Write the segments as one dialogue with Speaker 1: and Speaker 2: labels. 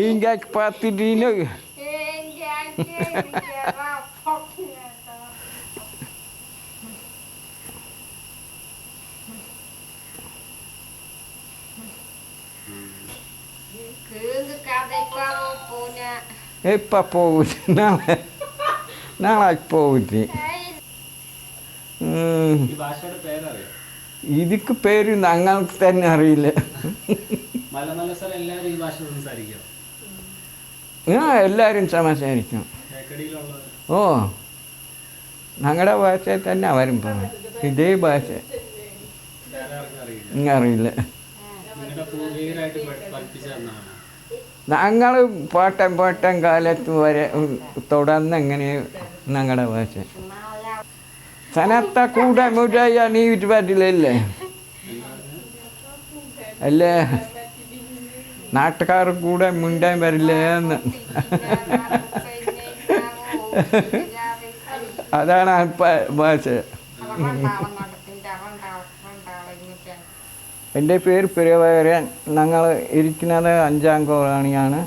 Speaker 1: Ingat pati dino. Epa പോവില്ല നാളെ പോവില്ല. ഇതിക്ക് പേര് ഞങ്ങൾക്ക് തന്നെ അറിയില്ല. എല്ലാവരും സംസാരിക്കും. ഓ ഞങ്ങളുടെ ഭാഷയിൽ തന്നെ അവരും പറയും. ഇതേ ഭാഷ അറിയില്ല. ഞങ്ങൾ പാട്ടം കാലത്ത് വരെ തുടർന്ന് എങ്ങനെ ഞങ്ങളുടെ ഭാഷ സനത്ത കൂടെ മുഴയ നീ പറ്റില്ലല്ലേ അല്ലേ നാട്ടുകാർ കൂടെ മുണ്ടാൻ വരില്ലേ എന്ന്. അതാണ് ഭാഷ. എൻ്റെ പേര് പ്രഭാകരൻ. ഞങ്ങൾ ഇരിക്കുന്നത് 5ാം കോളനിയാണ്.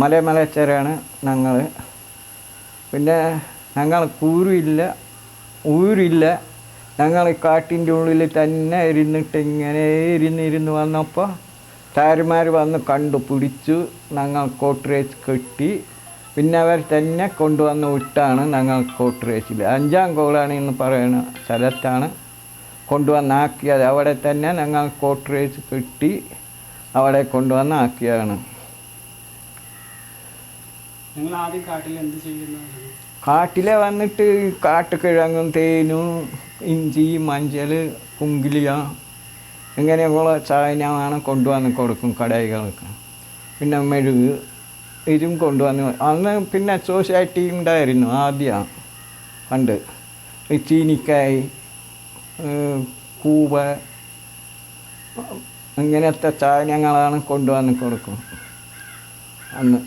Speaker 1: മലച്ചരാണ് ഞങ്ങൾ. പിന്നെ ഞങ്ങൾ ഊരില്ല. ഞങ്ങൾ കാട്ടിൻ്റെ ഉള്ളിൽ തന്നെ ഇരുന്നിട്ട് ഇങ്ങനെ ഇരുന്ന് വന്നപ്പോൾ താരന്മാർ വന്ന് കണ്ടുപിടിച്ചു. ഞങ്ങൾ കോട്ട്രേസ് കെട്ടി. പിന്നെ അവർ തന്നെ കൊണ്ടുവന്ന് വിട്ടാണ് ഞങ്ങൾ കോട്ട്രേസിൽ 5ാം കോളനി എന്ന് പറയുന്ന സ്ഥലത്താണ് കൊണ്ടുവന്നാക്കിയത്. അവിടെ തന്നെ ഞങ്ങൾ കോട്ട്രേസ് കെട്ടി അവിടെ കൊണ്ടുവന്നാക്കിയതാണ്. കാട്ടിലെ വന്നിട്ട് കാട്ടുകിഴങ്ങും തേനും ഇഞ്ചി മഞ്ഞൾ കുങ്കിലിയ ഇങ്ങനെയുള്ള സാധനമാണ് കൊണ്ടുവന്ന് കൊടുക്കും കടകൾക്ക്. പിന്നെ മെഴുക് ഇതും കൊണ്ടുവന്ന് അന്ന് പിന്നെ സൊസൈറ്റി ഉണ്ടായിരുന്നു ആദ്യം പണ്ട്. ചീനിക്കായ് കൂവ ഇങ്ങനത്തെ സാധനങ്ങളാണ് കൊണ്ടുവന്ന് കൊടുക്കും അന്ന്.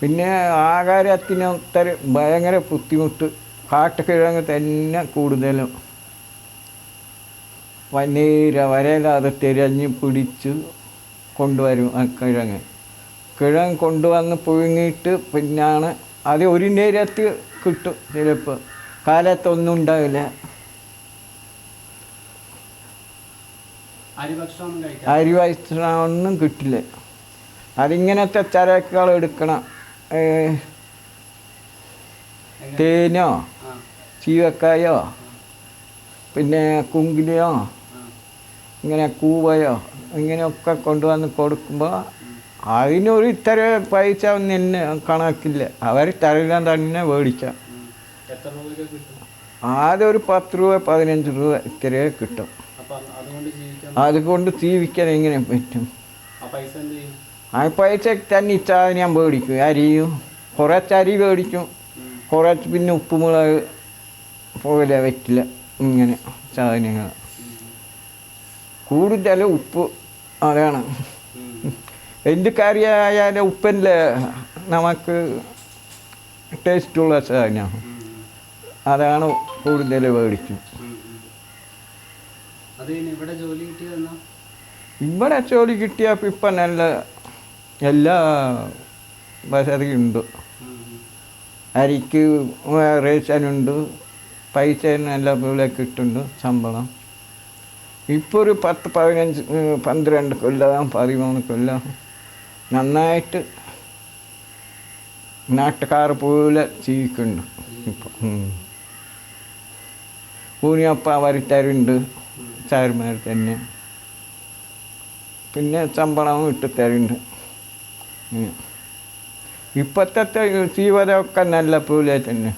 Speaker 1: പിന്നെ ആഹാരത്തിന് ഒത്തിരി ഭയങ്കര ബുദ്ധിമുട്ട്. കാട്ടുകിഴങ്ങ് തന്നെ കൂടുതലും വരയില്ലാതെ തിരഞ്ഞ് പിടിച്ച് കൊണ്ടുവരും. ആ കിഴങ്ങ് കൊണ്ടുവന്ന് പുഴുങ്ങിയിട്ട് പിന്നാണ് അത് ഒരു നേരത്ത് കിട്ടും. ചിലപ്പോൾ കാലത്തൊന്നും ഉണ്ടാവില്ല. അരി ഭക്ഷണമൊന്നും കിട്ടില്ല. അതിങ്ങനത്തെ ചരക്കുകൾ എടുക്കണം. തേനോ ചീവക്കായോ പിന്നെ കുങ്കിലിയോ ഇങ്ങനെ കൂവയോ ഇങ്ങനെയൊക്കെ കൊണ്ടുവന്ന് കൊടുക്കുമ്പോൾ അതിനൊരു ഇത്ര പൈസ ഒന്നും തന്നെ കണക്കില്ല. അവർ തരുക തന്നെ മേടിക്കാം. ആദ്യം ഒരു 10 രൂപ 15 രൂപ ഇത്രയേ കിട്ടും. അതുകൊണ്ട് ജീവിക്കാൻ എങ്ങനെ പറ്റും? ആ പൈസ തന്നെ ഞാൻ മേടിക്കും. അരിയും കുറച്ച് അരി മേടിക്കും. കുറച്ച് പിന്നെ ഉപ്പുമുളക് പോലെ പറ്റില്ല. ഇങ്ങനെ സാധനങ്ങൾ കൂടുതൽ ഉപ്പ് അതാണ്. എന്ത് കറിയായാലും ഉപ്പല്ലേ നമുക്ക് ടേസ്റ്റുള്ള സാധനം. അതാണ് കൂടുതൽ മേടിക്കും. ഇവിടെ ജോലി കിട്ടിയപ്പോൾ ഇപ്പം നല്ല എല്ലാ വസതിയുണ്ട്. അരിക്ക് റേഷനുണ്ട്. പൈസ നല്ല പോലെ കിട്ടുന്നുണ്ട് ശമ്പളം. ഇപ്പോൾ ഒരു 10 15 12 കൊല്ലം 13 കൊല്ലം നന്നായിട്ട് നാട്ടുകാർ പോലെ ജീവിക്കുന്നുണ്ട്. ഇപ്പം ഊണിയപ്പം അവർ തരുന്നുണ്ട് സാറുമാർ തന്നെ. പിന്നെ ശമ്പളവും ഇട്ട് തരുന്നുണ്ട്. ഇപ്പോഴത്തെ ജീവിതമൊക്കെ നല്ല പോലെ തന്നെ.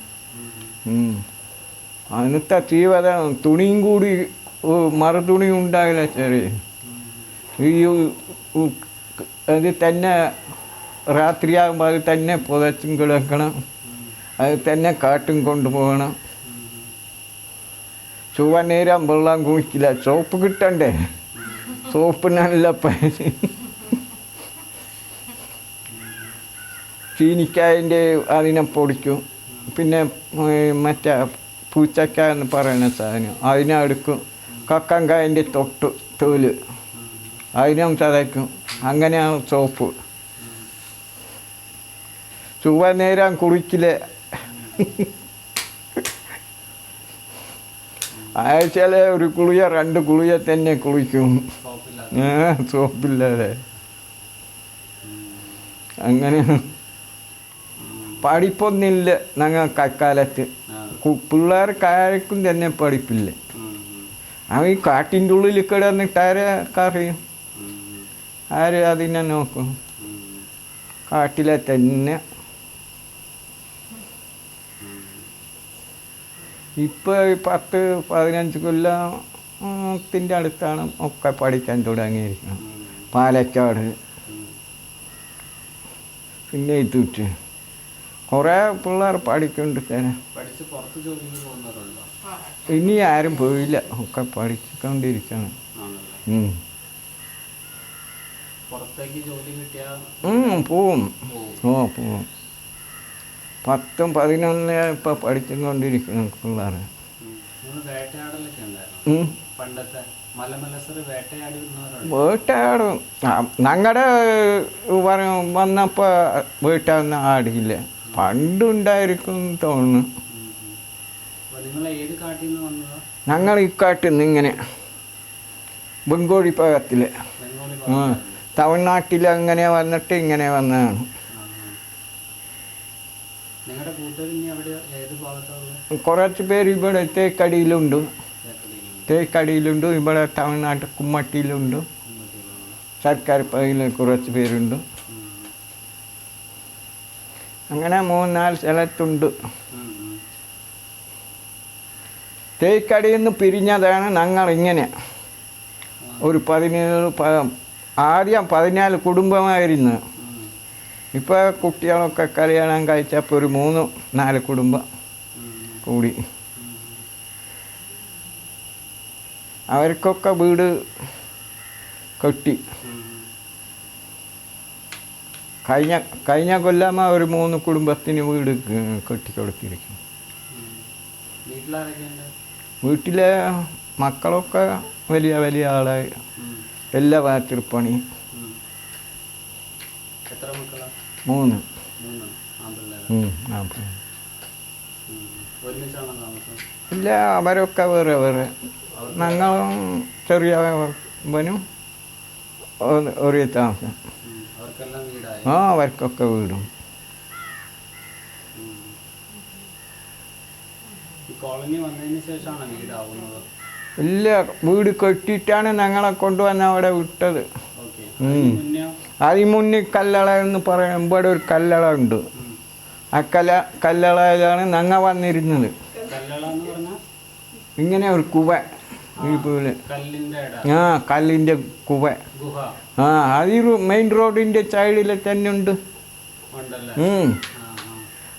Speaker 1: അന്നത്തെ ജീവിതം തുണിയും കൂടി മറുതുണി ഉണ്ടാകില്ല. ചെറിയ അത് തന്നെ രാത്രിയാകുമ്പോൾ അത് തന്നെ പുതച്ചും കിടക്കണം. അത് തന്നെ കാട്ടും കൊണ്ടുപോകണം. ചുവന്നേരം വെള്ളം കുടിക്കില്ല. സോപ്പ് കിട്ടണ്ടേ? സോപ്പ് നല്ല പൈസ. ചീനിക്കായൻ്റെ അതിനെ പൊടിക്കും. പിന്നെ മറ്റേ പൂച്ചക്കായ എന്ന് പറയുന്ന സാധനം അതിനെ എടുക്കും. കക്കങ്കായൻ്റെ തോല് അതിനും ചതയ്ക്കും. അങ്ങനെയാണ് സോപ്പ്. ചുവ നേരം കുളിക്കില്ല. ആഴ്ചയിലെ ഒരു കുളിയ 2 കുളിയ തന്നെ കുളിക്കും, സോപ്പില്ലാതെ. അങ്ങനെ പഠിപ്പൊന്നുമില്ല ഞങ്ങൾക്ക് അക്കാലത്ത്. പിള്ളേർക്കാർക്കും തന്നെ പഠിപ്പില്ല. അവൻ ഈ കാട്ടിൻ്റെ ഉള്ളിൽ കിടന്നിട്ട് ആരറിയും? ആര് അതിനെ നോക്കും? കാട്ടിലെ തന്നെ. ഇപ്പോൾ 10-15 കൊല്ലത്തിൻ്റെ അടുത്താണ് ഒക്കെ പഠിക്കാൻ തുടങ്ങിയിരിക്കുന്നത്. പാലക്കാട് പിന്നെ ഇതിട്ട് കുറേ പിള്ളേർ പഠിക്കുന്നുണ്ട് തന്നെ. ഇനി ആരും പോയില്ല, ഒക്കെ പഠിച്ചുകൊണ്ടിരിക്കണം. പോവും. പോവും. 10-11 ഇപ്പം പഠിച്ചുകൊണ്ടിരിക്കണം പിള്ളേർ. വേട്ടയാടും. ഞങ്ങളുടെ വന്നപ്പോൾ വേട്ടാടുന്ന ആടിയില്ല. പണ്ടുണ്ടായിരിക്കും തോന്നുന്നു. ഞങ്ങൾ ഈ കാട്ടിൽ നിന്ന് ഇങ്ങനെ ബംഗോളി ഭാഗത്തിൽ തമിഴ്നാട്ടിൽ അങ്ങനെ വന്നിട്ട് ഇങ്ങനെ വന്നതാണ്. കുറച്ച് പേര് ഇവിടെ തേക്കടിയിലുണ്ട്. ഇവിടെ തമിഴ്നാട്ടിൽ കുമ്മട്ടിയിലുണ്ട്. സർക്കാർ പകയിൽ കുറച്ച് പേരുണ്ട്. അങ്ങനെ 3-4 സ്ഥലത്തുണ്ട്. തേക്കടിയിൽ നിന്ന് പിരിഞ്ഞതാണ് ഞങ്ങളിങ്ങനെ. ഒരു 14 കുടുംബമായിരുന്നു. ഇപ്പോൾ കുട്ടികളൊക്കെ കല്യാണം കഴിച്ചപ്പോൾ ഒരു 3-4 കുടുംബം കൂടി. അവർക്കൊക്കെ വീട് കെട്ടി. കഴിഞ്ഞ കൊല്ലം ഒരു 3 കുടുംബത്തിന് വീട് കെട്ടിക്കൊടുത്തിരിക്കും. വീട്ടിലെ മക്കളൊക്കെ വലിയ ആളായി. എല്ലാ ഭാഗത്തും പണി. 3. ഇല്ല, അവരൊക്കെ വേറെ. ഞങ്ങളും ചെറിയ ഇവനും ഒരേ താമസം. അവർക്കൊക്കെ വീടും. ഇല്ല, വീട് കെട്ടിയിട്ടാണ് ഞങ്ങളെ കൊണ്ടുവന്ന് അവിടെ വിട്ടത്. അതിന് മുന്നേ കല്ലള എന്ന് പറയും. ഇവിടെ ഒരു കല്ലള ഉണ്ട്. ആ കല്ലളയിലാണ് ഞങ്ങൾ വന്നിരുന്നത്. ഇങ്ങനെ ഒരു കുവ ഈ പോലെ. കല്ലിൻ്റെ കുവ. അത് മെയിൻ റോഡിൻ്റെ സൈഡിൽ തന്നെ ഉണ്ട്.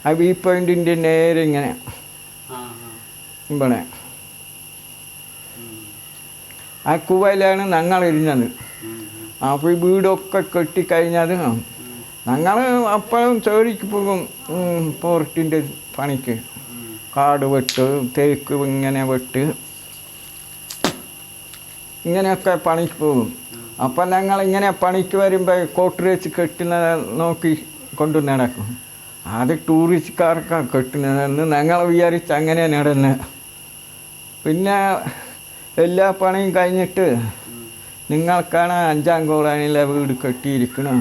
Speaker 1: ആ വ്യൂ പോയിന്റിൻ്റെ നേരെ ഇങ്ങനെ ഇവിടെ ആ കുവയിലാണ് ഞങ്ങളിരുന്നത്. അപ്പോൾ ഈ വീടൊക്കെ കെട്ടിക്കഴിഞ്ഞത് ഞങ്ങൾ അപ്പോഴും ചോദിക്ക് പോകും. പോർട്ടിൻ്റെ പണിക്ക് കാട് വെട്ട്, തേക്ക് ഇങ്ങനെ വെട്ട്, ഇങ്ങനെയൊക്കെ പണിക്ക് പോകും. അപ്പം ഞങ്ങളിങ്ങനെ പണിക്ക് വരുമ്പോൾ കോട്ടറേച്ച് കെട്ടുന്ന നോക്കി കൊണ്ടു നടക്കും. അത് ടൂറിസ്റ്റ്കാർക്കാണ് കെട്ടുന്നതെന്ന് ഞങ്ങൾ വിചാരിച്ച് അങ്ങനെ നടന്ന്. പിന്നെ എല്ലാ പണിയും കഴിഞ്ഞിട്ട് നിങ്ങൾക്കാണ് 5-ാം കോളനിയിലെ വീട് കെട്ടിയിരിക്കണം,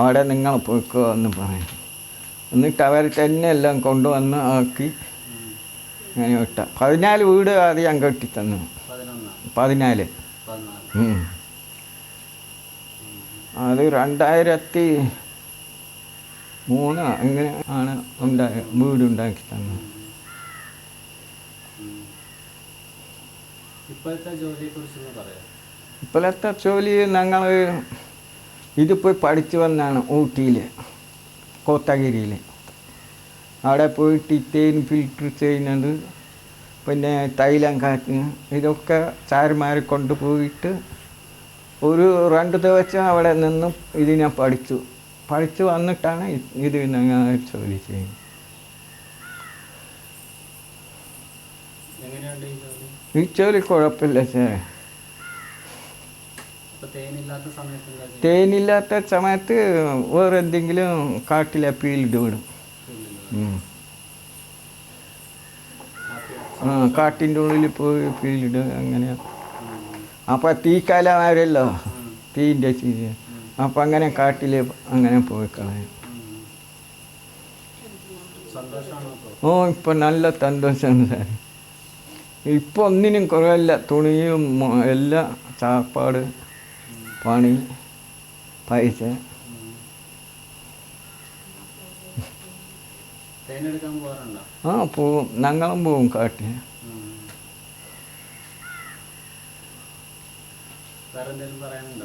Speaker 1: അവിടെ നിങ്ങൾ പോയിക്കോ എന്ന് പറയും. എന്നിട്ട് അവർ തന്നെ എല്ലാം കൊണ്ടുവന്ന് ആക്കി അങ്ങനെ വിട്ട. 14 വീട് ആദ്യം കെട്ടിത്തന്നു. 14. അത് 2003 അങ്ങനെ ആണ് വീടുണ്ടാക്കി തന്നു. ഇപ്പോഴത്തെ ജോലി ഞങ്ങൾ ഇത് പോയി പഠിച്ചു വന്നാണ്. ഊട്ടിയിൽ കോത്തഗിരിയിൽ അവിടെ പോയിട്ട് തേൻ ഫിൽറ്റർ ചെയ്യുന്നത്, പിന്നെ തൈലം കാറ്റുന്ന ഇതൊക്കെ സാറുമാർ കൊണ്ടുപോയിട്ട് ഒരു 2 ദിവസം അവിടെ നിന്നും ഇതിനെ പഠിച്ചു. പഠിച്ച് വന്നിട്ടാണ് ഇത് ഞങ്ങൾ ജോലി ചെയ്യുന്നത്. ഈ ജോലി കുഴപ്പമില്ല സാർ. തേനില്ലാത്ത സമയത്ത് വേറെ എന്തെങ്കിലും കാട്ടിലെ ഫീൽഡ് വിടും. കാട്ടിൻ്റെ ഉള്ളിൽ പോയി ഫീൽഡ് അങ്ങനെ. അപ്പം തീക്കാലമാരല്ലോ, തീൻ്റെ സീസൺ. അപ്പം അങ്ങനെ കാട്ടിൽ അങ്ങനെ പോയി കളയും. ഇപ്പം നല്ല സന്തോഷമാണ് സാർ. ഇപ്പം ഒന്നിനും കുറവില്ല. തുണിയും എല്ലാം, ചാപ്പാട്, പണി, പൈസ. പോവും. ഞങ്ങളും പോവും കാട്ടിൽ.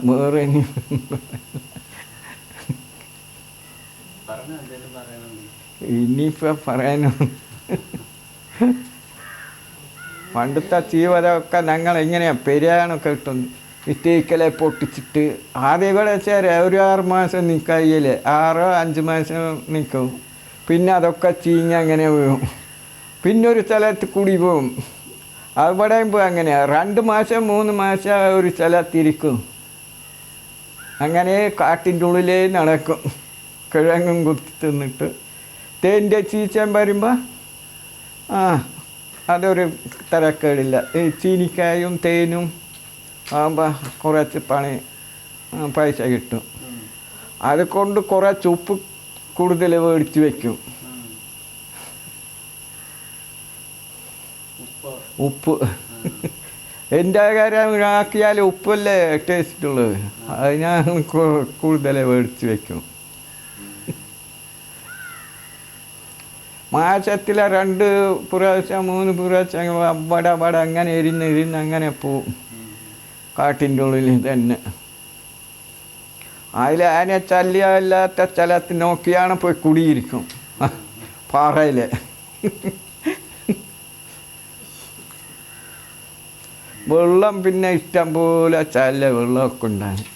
Speaker 1: വേറെ ഇനിയിപ്പോൾ പറയാനോ. പണ്ടത്തെ ജീവിതമൊക്കെ ഞങ്ങൾ എങ്ങനെയാണ് പെരിയാണൊക്കെ കിട്ടുന്നത്. ഈ തേക്കലെ പൊട്ടിച്ചിട്ട് ആദ്യം കൂടെ വെച്ചാൽ ഒരു 6 മാസം നിൽക്കില്ലേ, 6-5 മാസം നിൽക്കും. പിന്നെ അതൊക്കെ ചീഞ്ഞ് അങ്ങനെ വീഴും. പിന്നെ ഒരു സ്ഥലത്ത് കൂടി പോവും. അവിടെയും പോയി അങ്ങനെയാണ് 2 മാസം 3 മാസം ഒരു സ്ഥലത്തിരിക്കും. അങ്ങനെ കാട്ടിൻ്റെ ഉള്ളിലേ നടക്കും. കിഴങ്ങും കുത്തി തിന്നിട്ട് തേൻ്റെ സീസൺ വരുമ്പോൾ അതൊരു തരക്കേടില്ല. ഈ ചീനിക്കായും തേനും ആകുമ്പോൾ കുറച്ച് പൈസ കിട്ടും. അതുകൊണ്ട് കുറച്ച് ഉപ്പ് കൂടുതൽ മേടിച്ച് വയ്ക്കും. ഉപ്പ് എൻ്റെ കാര്യം ആക്കിയാൽ ഉപ്പല്ലേ ടേസ്റ്റുള്ളത്. അത് ഞാൻ കൂടുതൽ മേടിച്ച് വയ്ക്കും. മാസത്തിലെ 2 പ്രാവശ്യം 3 പ്രാവശ്യം അവിടെ അങ്ങനെ ഇരുന്ന് അങ്ങനെ പോവും കാട്ടിൻ്റെ ഉള്ളിൽ തന്നെ. അതിൽ അതിനെ ശല്യമില്ലാത്ത സ്ഥലത്ത് നോക്കിയാണ് പോയി കുടിയിരിക്കും. പാറയിൽ വെള്ളം പിന്നെ ഇഷ്ടം പോലെ ചല്ല വെള്ളമൊക്കെ ഉണ്ടാകും.